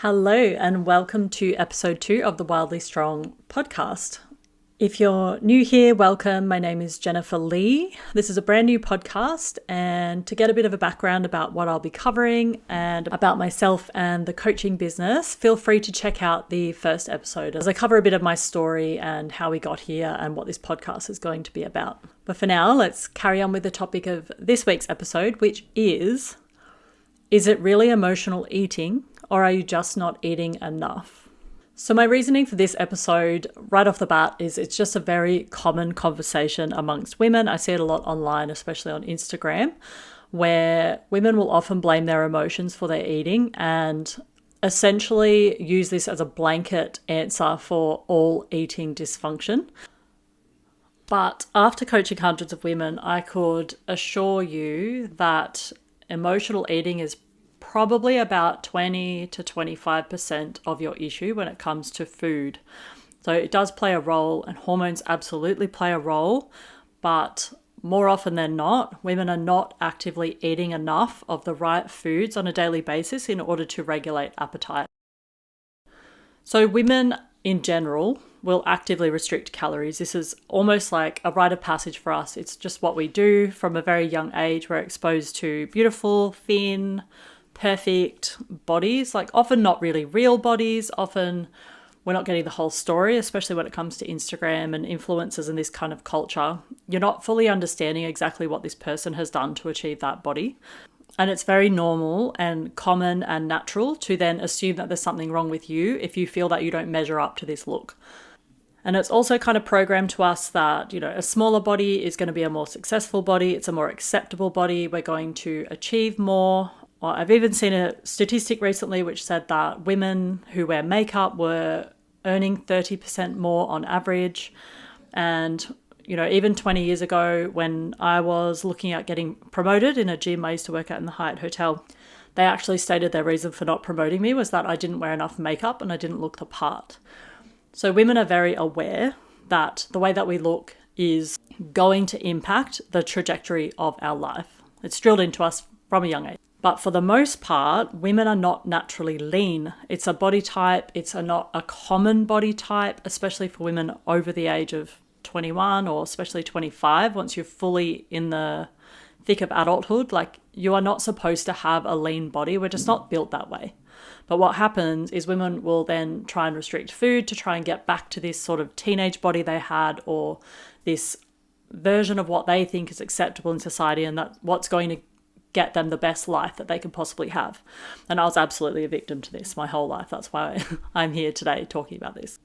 Hello and welcome to episode 2 of the Wildly Strong podcast. If you're new here, welcome. My name is Jennifer Lee. This is a brand new podcast, and to get a bit of a background about what I'll be covering and about myself and the coaching business, feel free to check out the first episode as I cover a bit of my story and how we got here and what this podcast is going to be about. But for now, let's carry on with the topic of this week's episode, which is it really emotional eating, or are you just not eating enough? So my reasoning for this episode right off the bat is it's just a very common conversation amongst women. I see it a lot online, especially on Instagram, where women will often blame their emotions for their eating and essentially use this as a blanket answer for all eating dysfunction. But after coaching hundreds of women, I could assure you that emotional eating is probably about 20 to 25% of your issue when it comes to food. So it does play a role, and hormones absolutely play a role, but more often than not, women are not actively eating enough of the right foods on a daily basis in order to regulate appetite. So women in general will actively restrict calories. This is almost like a rite of passage for us. It's just what we do from a very young age. We're exposed to beautiful, thin, perfect bodies, like often not really real bodies. Often we're not getting the whole story, especially when it comes to Instagram and influencers and this kind of culture. You're not fully understanding exactly what this person has done to achieve that body. And it's very normal and common and natural to then assume that there's something wrong with you if you feel that you don't measure up to this look. And it's also kind of programmed to us that, a smaller body is going to be a more successful body. It's a more acceptable body. We're going to achieve more. Or I've even seen a statistic recently which said that women who wear makeup were earning 30% more on average. And, even 20 years ago when I was looking at getting promoted in a gym I used to work at in the Hyatt Hotel, they actually stated their reason for not promoting me was that I didn't wear enough makeup and I didn't look the part. So women are very aware that the way that we look is going to impact the trajectory of our life. It's drilled into us from a young age. But for the most part, women are not naturally lean. It's a body type. It's not a common body type, especially for women over the age of 21 or especially 25. Once you're fully in the thick of adulthood, you are not supposed to have a lean body. We're just not built that way. But what happens is women will then try and restrict food to try and get back to this sort of teenage body they had, or this version of what they think is acceptable in society, and that's what's going to get them the best life that they can possibly have. And I was absolutely a victim to this my whole life. That's why I'm here today talking about this.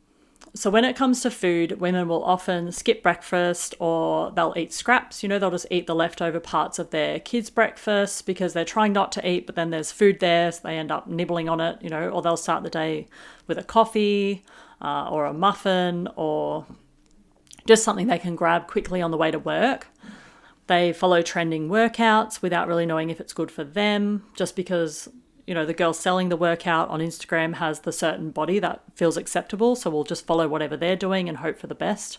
So when it comes to food, women will often skip breakfast, or they'll eat scraps. They'll just eat the leftover parts of their kids' breakfast because they're trying not to eat, but then there's food there, so they end up nibbling on it, or they'll start the day with a coffee or a muffin or just something they can grab quickly on the way to work. They follow trending workouts without really knowing if it's good for them, just because, the girl selling the workout on Instagram has the certain body that feels acceptable. So we'll just follow whatever they're doing and hope for the best.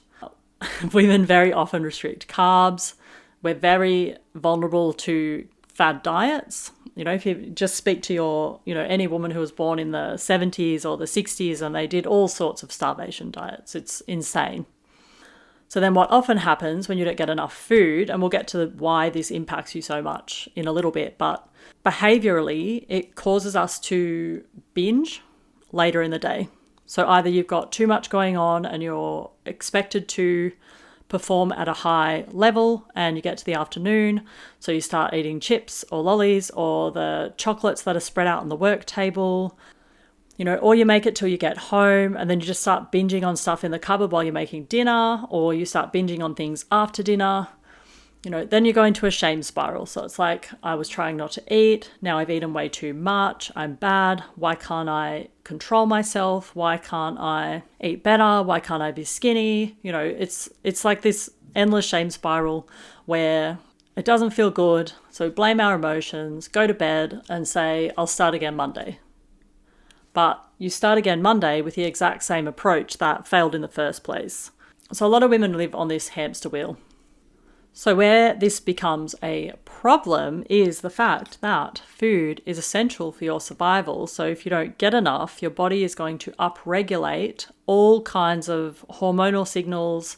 Women very often restrict carbs. We're very vulnerable to fad diets. If you just speak to your, any woman who was born in the 70s or the 60s, and they did all sorts of starvation diets. It's insane. So then what often happens when you don't get enough food, and we'll get to why this impacts you so much in a little bit, but behaviorally, it causes us to binge later in the day. So either you've got too much going on and you're expected to perform at a high level, and you get to the afternoon, so you start eating chips or lollies or the chocolates that are spread out on the work table, or you make it till you get home, and then you just start binging on stuff in the cupboard while you're making dinner, or you start binging on things after dinner. Then you go into a shame spiral. So it's like, I was trying not to eat. Now I've eaten way too much. I'm bad. Why can't I control myself? Why can't I eat better? Why can't I be skinny? It's like this endless shame spiral where it doesn't feel good. So we blame our emotions, go to bed and say, I'll start again Monday. But you start again Monday with the exact same approach that failed in the first place. So a lot of women live on this hamster wheel. So where this becomes a problem is the fact that food is essential for your survival. So if you don't get enough, your body is going to upregulate all kinds of hormonal signals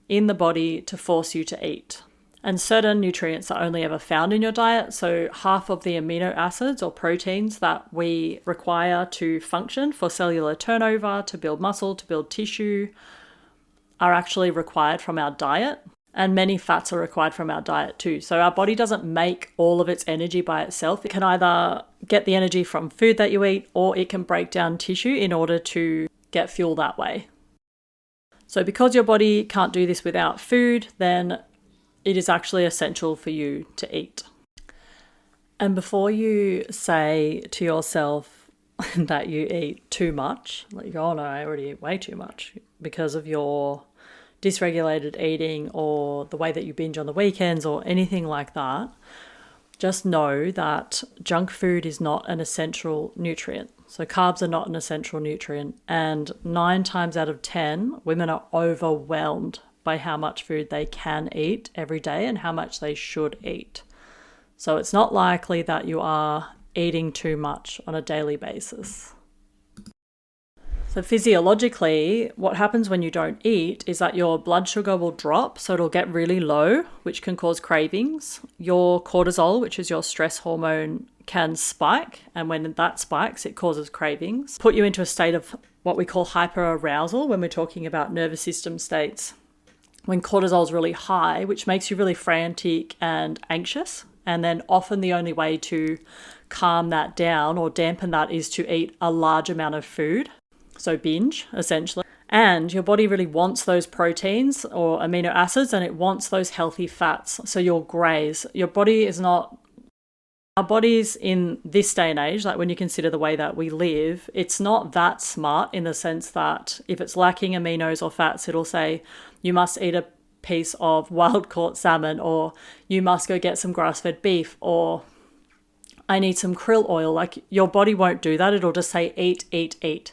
in the body to force you to eat. And certain nutrients are only ever found in your diet. So half of the amino acids or proteins that we require to function for cellular turnover, to build muscle, to build tissue, are actually required from our diet. And many fats are required from our diet too. So our body doesn't make all of its energy by itself. It can either get the energy from food that you eat, or it can break down tissue in order to get fuel that way. So because your body can't do this without food, then it is actually essential for you to eat. And before you say to yourself that you eat too much, like, oh no, I already eat way too much, because of your dysregulated eating or the way that you binge on the weekends or anything like that, just know that junk food is not an essential nutrient. So carbs are not an essential nutrient. And 9 times out of 10, women are overwhelmed by how much food they can eat every day and how much they should eat. So it's not likely that you are eating too much on a daily basis. So physiologically, what happens when you don't eat is that your blood sugar will drop, so it'll get really low, which can cause cravings. Your cortisol, which is your stress hormone, can spike, and when that spikes, it causes cravings. Put you into a state of what we call hyperarousal when we're talking about nervous system states. When cortisol is really high, which makes you really frantic and anxious, and then often the only way to calm that down or dampen that is to eat a large amount of food. So binge, essentially. And your body really wants those proteins or amino acids, and it wants those healthy fats. So you'll graze. Your body is not... Our bodies in this day and age, like when you consider the way that we live, it's not that smart in the sense that if it's lacking aminos or fats, it'll say you must eat a piece of wild-caught salmon, or you must go get some grass-fed beef, or I need some krill oil. Like, your body won't do that. It'll just say eat, eat, eat.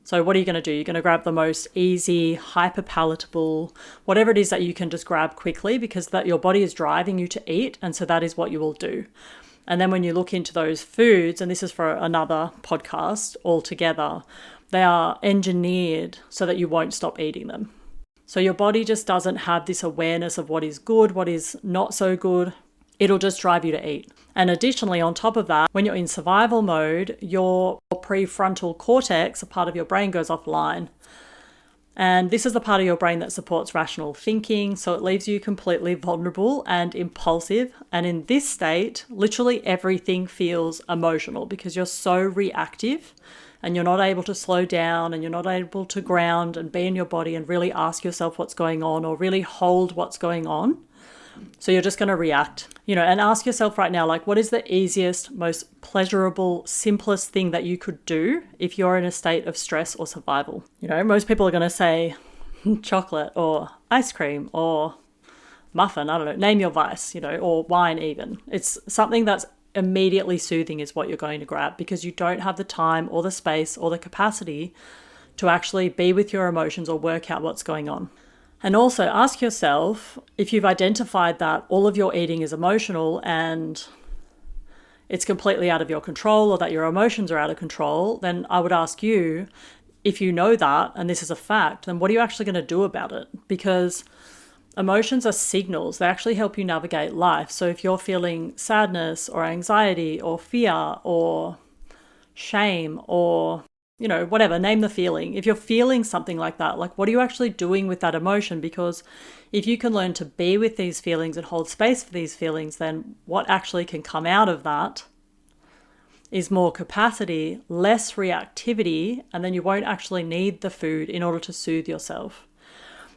So what are you going to do? You're going to grab the most easy, hyper palatable, whatever it is that you can just grab quickly, because that your body is driving you to eat. And so that is what you will do. And then when you look into those foods, and this is for another podcast altogether, they are engineered so that you won't stop eating them. So your body just doesn't have this awareness of what is good, what is not so good. It'll just drive you to eat. And additionally, on top of that, when you're in survival mode, your prefrontal cortex, a part of your brain, goes offline. And this is the part of your brain that supports rational thinking. So it leaves you completely vulnerable and impulsive. And in this state, literally everything feels emotional because you're so reactive and you're not able to slow down and you're not able to ground and be in your body and really ask yourself what's going on or really hold what's going on. So you're just going to react, and ask yourself right now, like, what is the easiest, most pleasurable, simplest thing that you could do if you're in a state of stress or survival? Most people are going to say chocolate or ice cream or muffin, I don't know, name your vice, or wine even. It's something that's immediately soothing is what you're going to grab because you don't have the time or the space or the capacity to actually be with your emotions or work out what's going on. And also ask yourself, if you've identified that all of your eating is emotional and it's completely out of your control or that your emotions are out of control, then I would ask you, if you know that, and this is a fact, then what are you actually going to do about it? Because emotions are signals. They actually help you navigate life. So if you're feeling sadness or anxiety or fear or shame or whatever, name the feeling. If you're feeling something like that, like, what are you actually doing with that emotion? Because if you can learn to be with these feelings and hold space for these feelings, then what actually can come out of that is more capacity, less reactivity, and then you won't actually need the food in order to soothe yourself.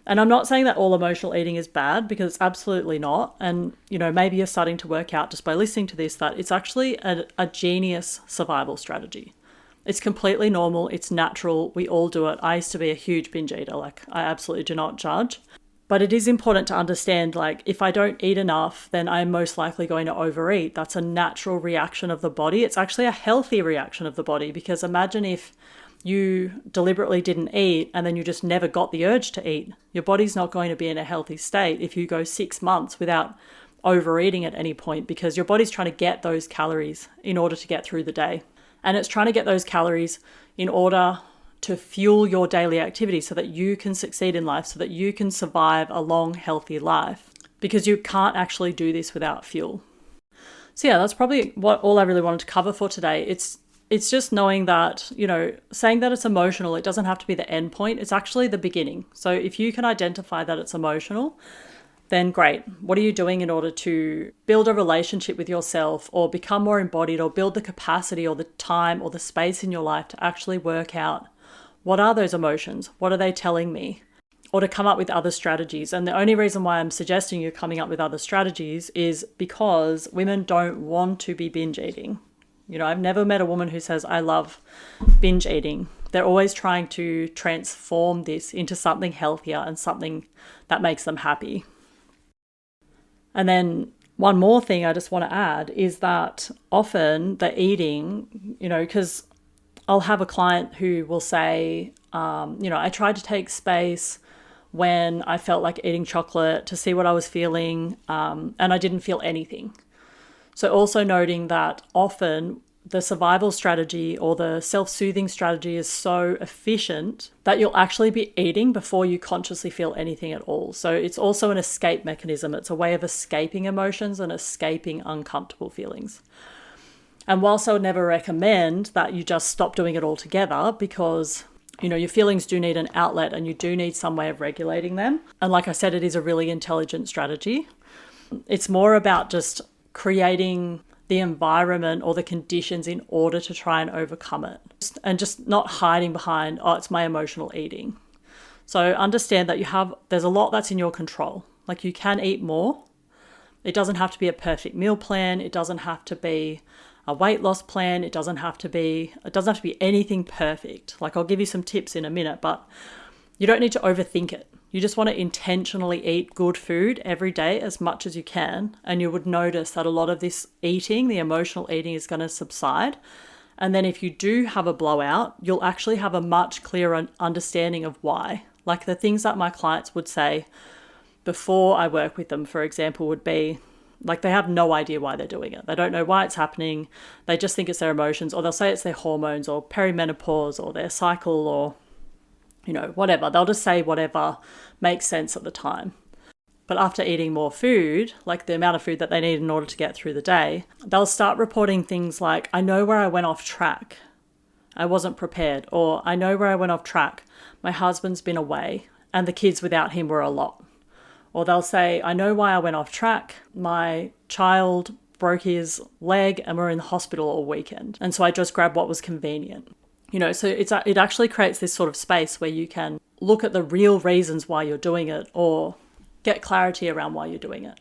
And I'm not saying that all emotional eating is bad, because it's absolutely not. And, maybe you're starting to work out just by listening to this that it's actually a genius survival strategy. It's completely normal. It's natural. We all do it. I used to be a huge binge eater. Like, I absolutely do not judge. But it is important to understand, like, if I don't eat enough, then I'm most likely going to overeat. That's a natural reaction of the body. It's actually a healthy reaction of the body, because imagine if you deliberately didn't eat and then you just never got the urge to eat, your body's not going to be in a healthy state if you go 6 months without overeating at any point, because your body's trying to get those calories in order to get through the day. And it's trying to get those calories in order to fuel your daily activity so that you can succeed in life, so that you can survive a long, healthy life, because you can't actually do this without fuel. So yeah, that's probably all I really wanted to cover for today. It's just knowing that, saying that it's emotional, it doesn't have to be the end point. It's actually the beginning. So if you can identify that it's emotional, then great. What are you doing in order to build a relationship with yourself, or become more embodied, or build the capacity or the time or the space in your life to actually work out what are those emotions? What are they telling me? Or to come up with other strategies. And the only reason why I'm suggesting you're coming up with other strategies is because women don't want to be binge eating. I've never met a woman who says, I love binge eating. They're always trying to transform this into something healthier and something that makes them happy. And then one more thing I just want to add is that often the eating, because I'll have a client who will say, I tried to take space when I felt like eating chocolate to see what I was feeling, and I didn't feel anything. So also noting that often the survival strategy or the self-soothing strategy is so efficient that you'll actually be eating before you consciously feel anything at all. So it's also an escape mechanism. It's a way of escaping emotions and escaping uncomfortable feelings. And whilst I would never recommend that you just stop doing it altogether, because your feelings do need an outlet and you do need some way of regulating them. And like I said, it is a really intelligent strategy. It's more about just creating the environment or the conditions in order to try and overcome it, and just not hiding behind, it's my emotional eating. So understand that there's a lot that's in your control. Like, you can eat more. It doesn't have to be a perfect meal plan. It doesn't have to be a weight loss plan. It doesn't have to be anything perfect. Like, I'll give you some tips in a minute, but you don't need to overthink it. You just want to intentionally eat good food every day as much as you can. And you would notice that a lot of this eating, the emotional eating, is going to subside. And then if you do have a blowout, you'll actually have a much clearer understanding of why. Like, the things that my clients would say before I work with them, for example, would be, like, they have no idea why they're doing it. They don't know why it's happening. They just think it's their emotions, or they'll say it's their hormones or perimenopause or their cycle, or, whatever. They'll just say whatever makes sense at the time. But after eating more food, like the amount of food that they need in order to get through the day, they'll start reporting things like, I know where I went off track. I wasn't prepared. Or I know where I went off track. My husband's been away and the kids without him were a lot. Or they'll say, I know why I went off track. My child broke his leg and we're in the hospital all weekend. And so I just grabbed what was convenient. So it actually creates this sort of space where you can look at the real reasons why you're doing it, or get clarity around why you're doing it.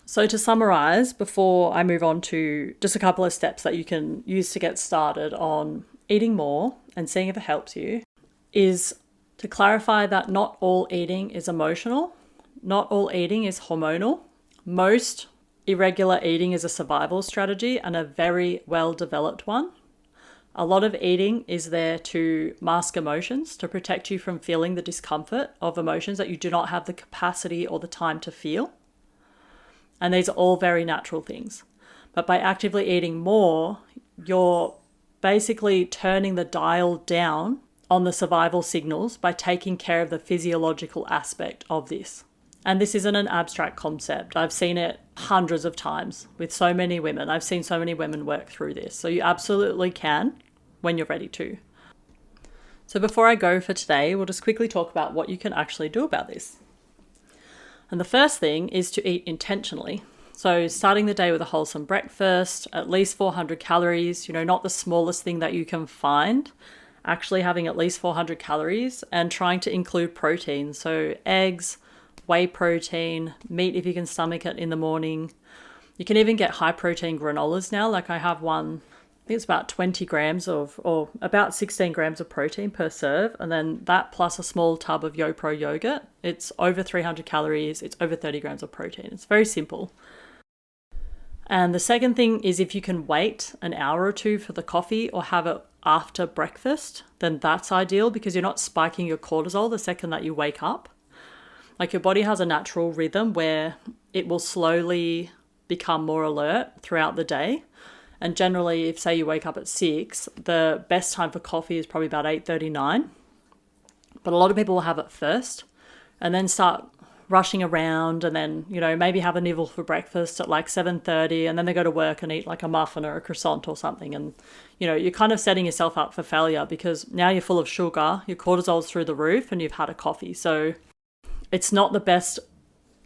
So to summarize, before I move on to just a couple of steps that you can use to get started on eating more and seeing if it helps you, is to clarify that not all eating is emotional. Not all eating is hormonal. Most irregular eating is a survival strategy, and a very well-developed one. A lot of eating is there to mask emotions, to protect you from feeling the discomfort of emotions that you do not have the capacity or the time to feel. And these are all very natural things. But by actively eating more, you're basically turning the dial down on the survival signals by taking care of the physiological aspect of this. And this isn't an abstract concept. I've seen it hundreds of times with so many women. I've seen so many women work through this. So you absolutely can when you're ready to. So before I go for today, we'll just quickly talk about what you can actually do about this. And the first thing is to eat intentionally. So starting the day with a wholesome breakfast, at least 400 calories, not the smallest thing that you can find, actually having at least 400 calories, and trying to include protein. So eggs, whey protein, meat if you can stomach it in the morning. You can even get high protein granolas now. Like, I have one, I think it's about 20 grams or about 16 grams of protein per serve. And then that plus a small tub of YoPro yogurt. It's over 300 calories. It's over 30 grams of protein. It's very simple. And the second thing is, if you can wait an hour or two for the coffee, or have it after breakfast, then that's ideal because you're not spiking your cortisol the second that you wake up. Like your body has a natural rhythm where it will slowly become more alert throughout the day. And generally, if say you wake up at 6, the best time for coffee is probably about 8:39. But a lot of people will have it first and then start rushing around and then, maybe have a nibble for breakfast at like 7:30 and then they go to work and eat like a muffin or a croissant or something. And, you're kind of setting yourself up for failure because now you're full of sugar, your cortisol's through the roof and you've had a coffee. So it's not the best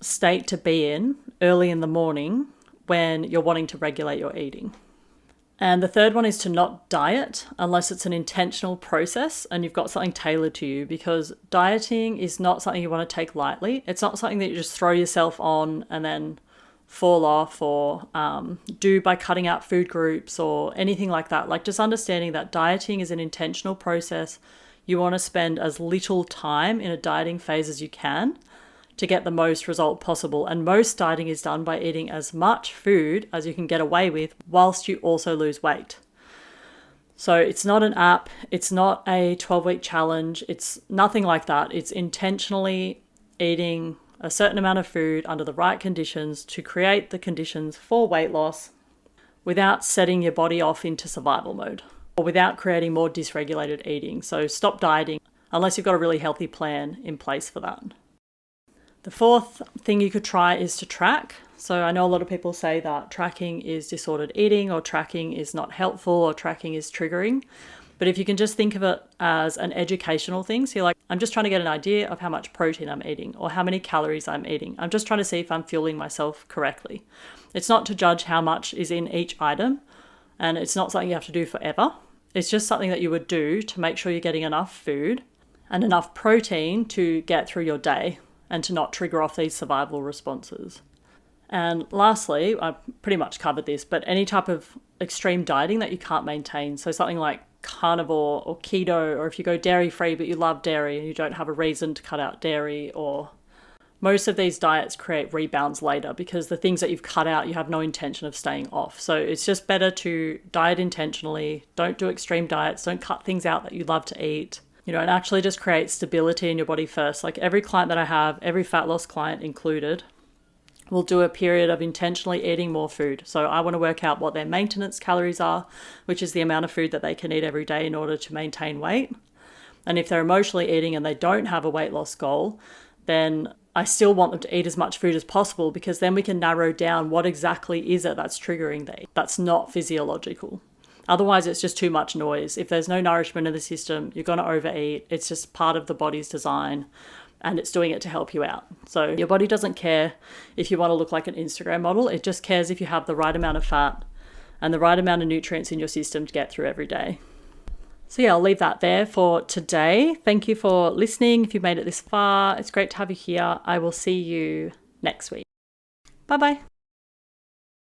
state to be in early in the morning when you're wanting to regulate your eating. And the third one is to not diet unless it's an intentional process and you've got something tailored to you, because dieting is not something you want to take lightly. It's not something that you just throw yourself on and then fall off or do by cutting out food groups or anything like that. Like just understanding that dieting is an intentional process. You want to spend as little time in a dieting phase as you can to get the most result possible. And most dieting is done by eating as much food as you can get away with whilst you also lose weight. So it's not an app, it's not a 12-week challenge, it's nothing like that. It's intentionally eating a certain amount of food under the right conditions to create the conditions for weight loss without setting your body off into survival mode or without creating more dysregulated eating. So stop dieting unless you've got a really healthy plan in place for that. The fourth thing you could try is to track. So I know a lot of people say that tracking is disordered eating or tracking is not helpful or tracking is triggering. But if you can just think of it as an educational thing, so you're like, I'm just trying to get an idea of how much protein I'm eating or how many calories I'm eating. I'm just trying to see if I'm fueling myself correctly. It's not to judge how much is in each item, and it's not something you have to do forever. It's just something that you would do to make sure you're getting enough food and enough protein to get through your day and to not trigger off these survival responses. And lastly, I've pretty much covered this, but any type of extreme dieting that you can't maintain, so something like carnivore or keto, or if you go dairy-free but you love dairy and you don't have a reason to cut out dairy, or most of these diets create rebounds later because the things that you've cut out, you have no intention of staying off. So it's just better to diet intentionally, don't do extreme diets, don't cut things out that you love to eat. And actually just create stability in your body first. Like every client that I have, every fat loss client included, will do a period of intentionally eating more food. So I want to work out what their maintenance calories are, which is the amount of food that they can eat every day in order to maintain weight. And if they're emotionally eating and they don't have a weight loss goal, then I still want them to eat as much food as possible, because then we can narrow down what exactly is it that's triggering that. That's not physiological. Otherwise, it's just too much noise. If there's no nourishment in the system, you're going to overeat. It's just part of the body's design and it's doing it to help you out. So your body doesn't care if you want to look like an Instagram model. It just cares if you have the right amount of fat and the right amount of nutrients in your system to get through every day. So yeah, I'll leave that there for today. Thank you for listening. If you made it this far, it's great to have you here. I will see you next week. Bye-bye.